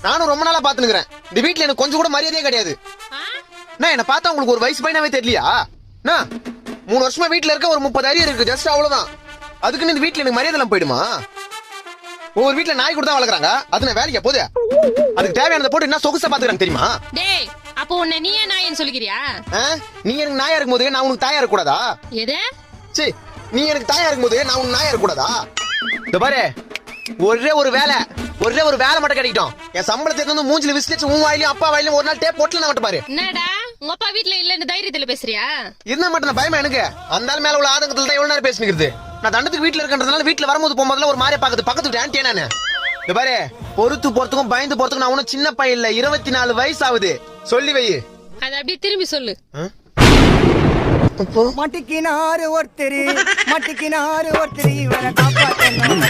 நானும் ரொம்ப நாளா பாத்துனுக்குறேன். இந்த வீட்டுல எனக்கு கொஞ்சம் கூட மரியாதையே கிடையாது. நான் என்ன பார்த்தா உங்களுக்கு ஒரு வயசு பையனாவே தெரியலையா? 3 வருஷமா வீட்டுல இருக்க, ஒரு 30 அரியர் இருக்கு, ஜஸ்ட் அவ்வளவுதான். அதுக்குன்னு இந்த வீட்டுல எனக்கு மரியாதை எல்லாம் போயிடுமா? ஒவ்வொரு வீட்டுல நாய் கூட தான் வளர்க்குறாங்க. அது நான் வேலைக்கு போதே அதுக்கு தேவையானதை போட்டு என்ன சொகுசா பாத்துக்கிறாங்க தெரியுமா? டேய், அப்போ உன்னை நீயே நாயன்னு சொல்லிக்கிறியா? நீ எனக்கு நாயா இருக்கும் போது நான் உனக்கு தாயா இருக்க கூடாதா? எது? சரி, நீ எனக்கு தாயா இருக்கும் போது நான் உனக்கு நாயா இருக்க கூடாதா? இந்த பாரு, ஒரே ஒரு வேலை மட்டும் கிடைக்கட்டும். என் சம்பளத்தை வந்து மூஞ்சில விசிலிச்சு உன் வாயிலையும் அப்பா வாயிலையும் ஒரு நாள் டேப் போட்டுல நான் மட்டும் பாரு. என்னடா உங்க அப்பா வீட்டுல இல்லன்னு தைரியத்துல பேசுறியா? இருந்தா மட்டும் பயமா எனக்கு. அந்த ஆள் மேல உள்ள ஆதங்கத்துல தான் எவ்வளவு நேரம் பேசிக்கிறது. நான் தண்டத்துக்கு வீட்டுல இருக்கன்றதுனால வீட்டுல வரும்போது போகும்போதுல ஒரு மாதிரி பாக்குது பக்கத்து ஆன்ட்டி. நானு இந்த பாரு, பொறுத்து போறதுக்கும் பயந்து போறதுக்கும் நான் ஒன்னும் சின்ன பையன் இல்ல, 24 வயசு ஆகுது. சொல்லி வை. அத அப்படியே திரும்பி சொல்லு. மட்டிக்கினாரு ஒருத்தர் இவரை காப்பாத்தணும்.